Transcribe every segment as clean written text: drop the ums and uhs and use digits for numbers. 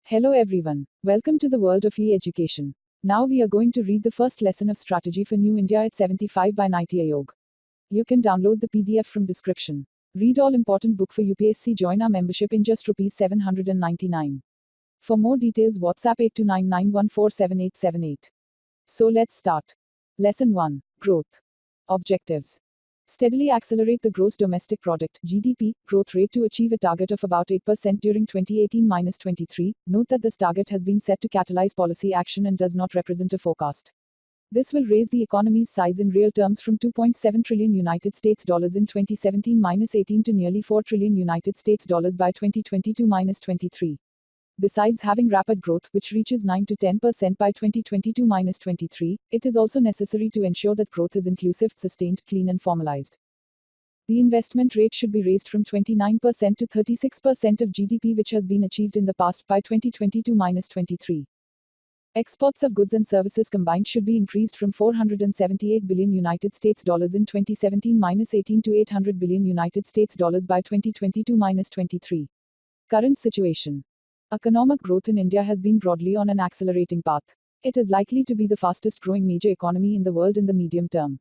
Hello everyone. Welcome to the world of e-education. Now we are going to read the first lesson of Strategy for New India at 75 by Niti Aayog. You can download the PDF from description. Read all important book for UPSC. Join our membership in just Rs 799. For more details WhatsApp 8299147878. So let's start. Lesson 1. Growth. Objectives. Steadily accelerate the gross domestic product (GDP) growth rate to achieve a target of about 8% during 2018-23. Note that this target has been set to catalyze policy action and does not represent a forecast. This will raise the economy's size in real terms from $2.7 trillion United States dollars in 2017-18 to nearly $4 trillion United States dollars by 2022-23. Besides having rapid growth, which reaches 9 to 10% by 2022-23, it is also necessary to ensure that growth is inclusive, sustained, clean and formalized. The investment rate should be raised from 29% to 36% of GDP, which has been achieved in the past by 2022-23. Exports of goods and services combined should be increased from 478 billion United States dollars in 2017-18 to 800 billion United States dollars by 2022-23. Current situation. Economic growth in India has been broadly on an accelerating path. It is likely to be the fastest growing major economy in the world in the medium term.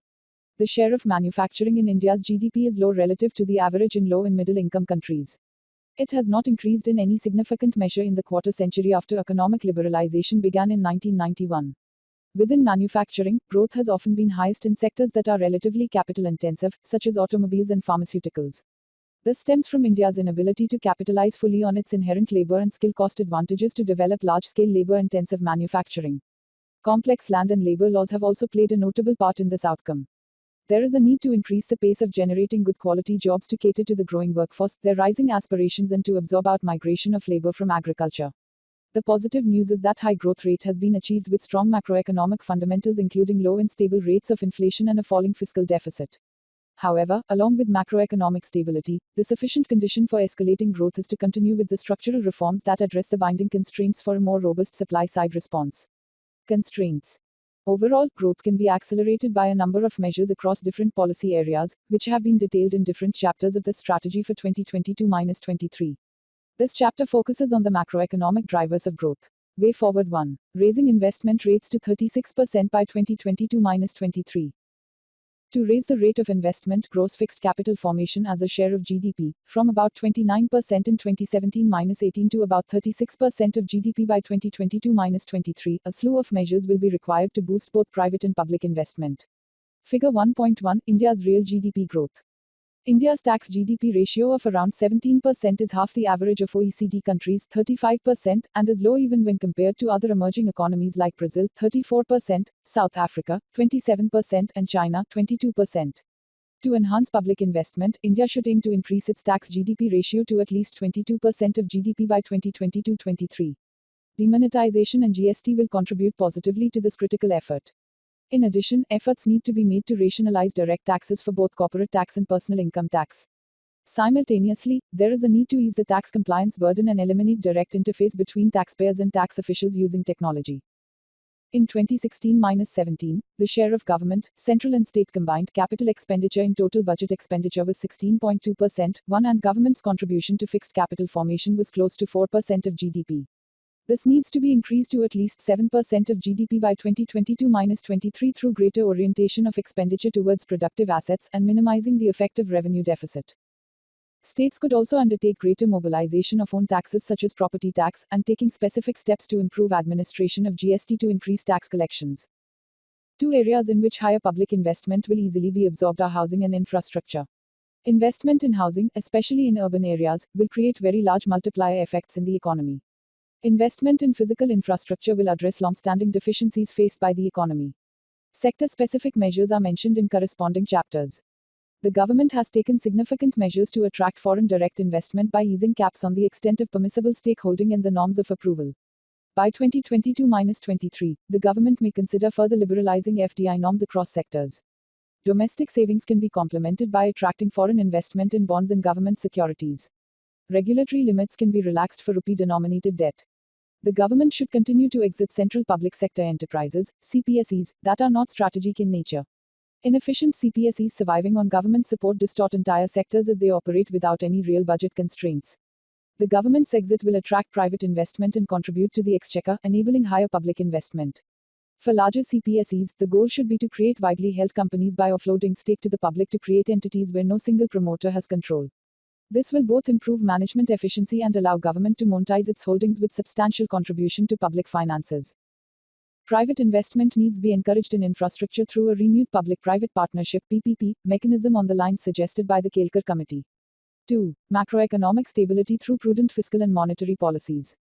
The share of manufacturing in India's GDP is low relative to the average in low and middle income countries. It has not increased in any significant measure in the quarter century after economic liberalization began in 1991. Within manufacturing, growth has often been highest in sectors that are relatively capital intensive, such as automobiles and pharmaceuticals. This stems from India's inability to capitalize fully on its inherent labor and skill cost advantages to develop large-scale labor-intensive manufacturing. Complex land and labor laws have also played a notable part in this outcome. There is a need to increase the pace of generating good quality jobs to cater to the growing workforce, their rising aspirations and to absorb out migration of labor from agriculture. The positive news is that high growth rate has been achieved with strong macroeconomic fundamentals including low and stable rates of inflation and a falling fiscal deficit. However, along with macroeconomic stability, the sufficient condition for escalating growth is to continue with the structural reforms that address the binding constraints for a more robust supply-side response. Constraints. Overall, growth can be accelerated by a number of measures across different policy areas, which have been detailed in different chapters of the strategy for 2022-23. This chapter focuses on the macroeconomic drivers of growth. Way forward 1. Raising investment rates to 36% by 2022-23. To raise the rate of investment gross fixed capital formation as a share of GDP, from about 29% in 2017-18 to about 36% of GDP by 2022-23, a slew of measures will be required to boost both private and public investment. Figure 1.1 India's real GDP growth. India's tax GDP ratio of around 17% is half the average of OECD countries, 35%, and is low even when compared to other emerging economies like Brazil, 34%, South Africa, 27%, and China, 22%. To enhance public investment, India should aim to increase its tax GDP ratio to at least 22% of GDP by 2022-23. Demonetization and GST will contribute positively to this critical effort. In addition, efforts need to be made to rationalize direct taxes for both corporate tax and personal income tax. Simultaneously, there is a need to ease the tax compliance burden and eliminate direct interface between taxpayers and tax officials using technology. In 2016-17, the share of government, central and state combined capital expenditure in total budget expenditure was 16.2%, and government's contribution to fixed capital formation was close to 4% of GDP. This needs to be increased to at least 7% of GDP by 2022-23 through greater orientation of expenditure towards productive assets and minimizing the effective revenue deficit. States could also undertake greater mobilization of own taxes such as property tax and taking specific steps to improve administration of GST to increase tax collections. Two areas in which higher public investment will easily be absorbed are housing and infrastructure. Investment in housing, especially in urban areas, will create very large multiplier effects in the economy. Investment in physical infrastructure will address long-standing deficiencies faced by the economy. Sector-specific measures are mentioned in corresponding chapters. The government has taken significant measures to attract foreign direct investment by easing caps on the extent of permissible stakeholding and the norms of approval. By 2022-23, the government may consider further liberalizing FDI norms across sectors. Domestic savings can be complemented by attracting foreign investment in bonds and government securities. Regulatory limits can be relaxed for rupee-denominated debt. The government should continue to exit central public sector enterprises, CPSEs, that are not strategic in nature. Inefficient CPSEs surviving on government support distort entire sectors as they operate without any real budget constraints. The government's exit will attract private investment and contribute to the exchequer, enabling higher public investment. For larger CPSEs, the goal should be to create widely held companies by offloading stake to the public to create entities where no single promoter has control. This will both improve management efficiency and allow government to monetize its holdings with substantial contribution to public finances. Private investment needs be encouraged in infrastructure through a renewed public-private partnership (PPP) mechanism on the lines suggested by the Kelkar Committee. 2. Macroeconomic stability through prudent fiscal and monetary policies.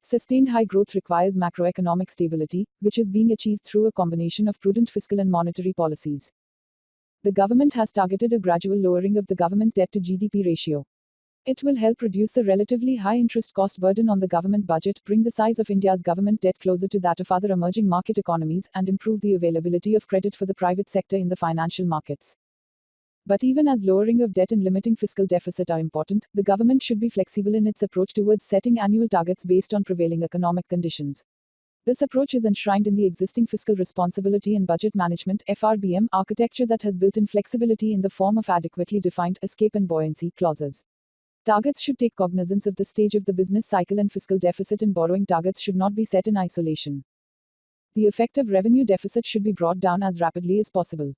Sustained high growth requires macroeconomic stability, which is being achieved through a combination of prudent fiscal and monetary policies. The government has targeted a gradual lowering of the government debt to GDP ratio. It will help reduce the relatively high interest cost burden on the government budget, bring the size of India's government debt closer to that of other emerging market economies, and improve the availability of credit for the private sector in the financial markets. But even as lowering of debt and limiting fiscal deficit are important, the government should be flexible in its approach towards setting annual targets based on prevailing economic conditions. This approach is enshrined in the existing Fiscal Responsibility and Budget Management (FRBM) architecture that has built in flexibility in the form of adequately defined escape and buoyancy clauses. Targets should take cognizance of the stage of the business cycle, and fiscal deficit and borrowing targets should not be set in isolation. The effective revenue deficit should be brought down as rapidly as possible.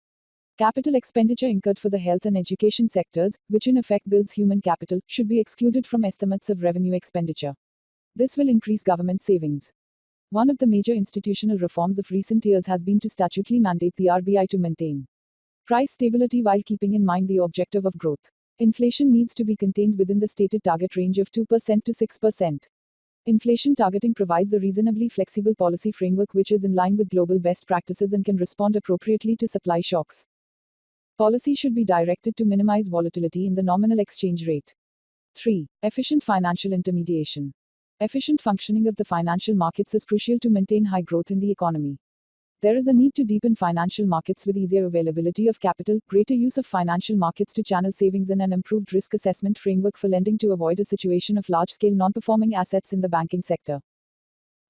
Capital expenditure incurred for the health and education sectors, which in effect builds human capital, should be excluded from estimates of revenue expenditure. This will increase government savings. One of the major institutional reforms of recent years has been to statutally mandate the RBI to maintain price stability while keeping in mind the objective of growth. Inflation needs to be contained within the stated target range of 2% to 6%. Inflation targeting provides a reasonably flexible policy framework which is in line with global best practices and can respond appropriately to supply shocks. Policy should be directed to minimize volatility in the nominal exchange rate. 3. Efficient financial intermediation. Efficient functioning of the financial markets is crucial to maintain high growth in the economy. There is a need to deepen financial markets with easier availability of capital, greater use of financial markets to channel savings, and an improved risk assessment framework for lending to avoid a situation of large-scale non-performing assets in the banking sector.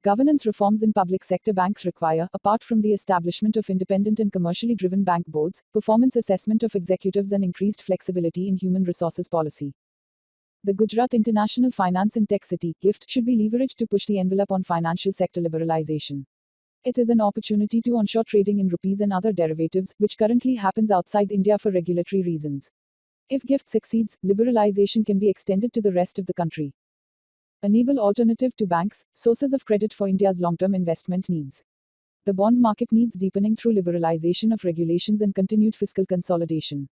Governance reforms in public sector banks require, apart from the establishment of independent and commercially driven bank boards, performance assessment of executives and increased flexibility in human resources policy. The Gujarat International Finance and Tech City, GIFT, should be leveraged to push the envelope on financial sector liberalization. It is an opportunity to onshore trading in rupees and other derivatives, which currently happens outside India for regulatory reasons. If GIFT succeeds, liberalization can be extended to the rest of the country. Enable alternative to banks, sources of credit for India's long-term investment needs. The bond market needs deepening through liberalization of regulations and continued fiscal consolidation.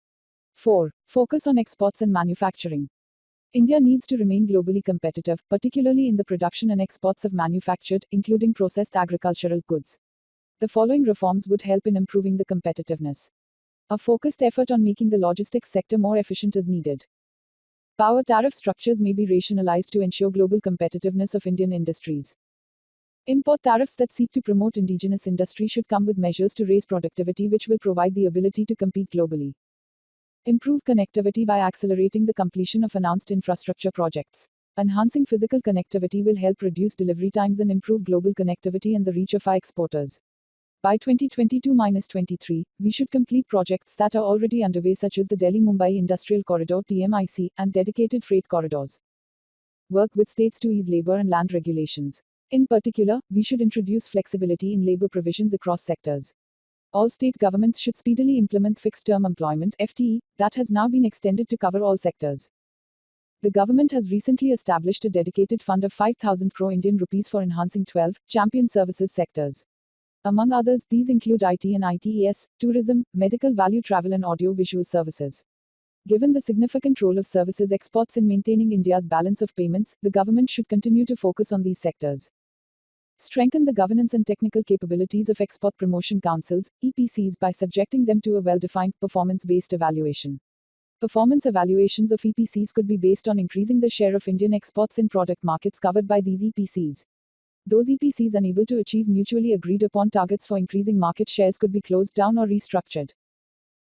4. Focus on exports and manufacturing. India needs to remain globally competitive, particularly in the production and exports of manufactured, including processed agricultural goods. The following reforms would help in improving the competitiveness. A focused effort on making the logistics sector more efficient is needed. Power tariff structures may be rationalized to ensure global competitiveness of Indian industries. Import tariffs that seek to promote indigenous industry should come with measures to raise productivity which will provide the ability to compete globally. Improve connectivity by accelerating the completion of announced infrastructure projects. Enhancing physical connectivity will help reduce delivery times and improve global connectivity and the reach of our exporters. By 2022-23, we should complete projects that are already underway such as the Delhi-Mumbai Industrial Corridor (DMIC) and dedicated freight corridors. Work with states to ease labor and land regulations. In particular, we should introduce flexibility in labor provisions across sectors. All state governments should speedily implement fixed-term employment (FTE) that has now been extended to cover all sectors. The government has recently established a dedicated fund of 5,000 crore Indian rupees for enhancing 12 champion services sectors. Among others, these include IT and ITES, tourism, medical value travel and audio-visual services. Given the significant role of services exports in maintaining India's balance of payments, the government should continue to focus on these sectors. Strengthen the governance and technical capabilities of export promotion councils, EPCs, by subjecting them to a well-defined, performance-based evaluation. Performance evaluations of EPCs could be based on increasing the share of Indian exports in product markets covered by these EPCs. Those EPCs unable to achieve mutually agreed upon targets for increasing market shares could be closed down or restructured.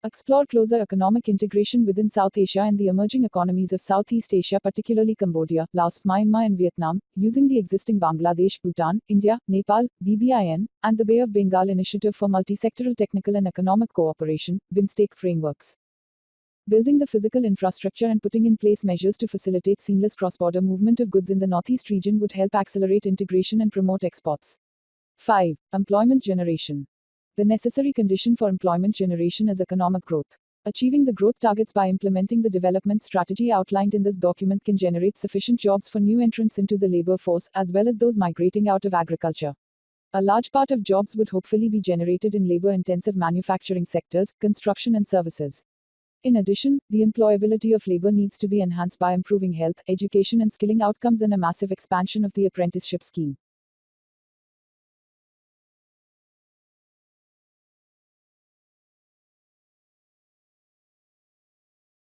Explore closer economic integration within South Asia and the emerging economies of Southeast Asia, particularly Cambodia, Laos, Myanmar and Vietnam, using the existing Bangladesh, Bhutan, India, Nepal, BBIN, and the Bay of Bengal Initiative for Multi-Sectoral Technical and Economic Cooperation, BIMSTEC frameworks. building the physical infrastructure and putting in place measures to facilitate seamless cross-border movement of goods in the Northeast region would help accelerate integration and promote exports. 5. Employment generation. The necessary condition for employment generation is economic growth. Achieving the growth targets by implementing the development strategy outlined in this document can generate sufficient jobs for new entrants into the labor force, as well as those migrating out of agriculture. A large part of jobs would hopefully be generated in labor-intensive manufacturing sectors, construction and services. In addition, the employability of labor needs to be enhanced by improving health, education and skilling outcomes and a massive expansion of the apprenticeship scheme.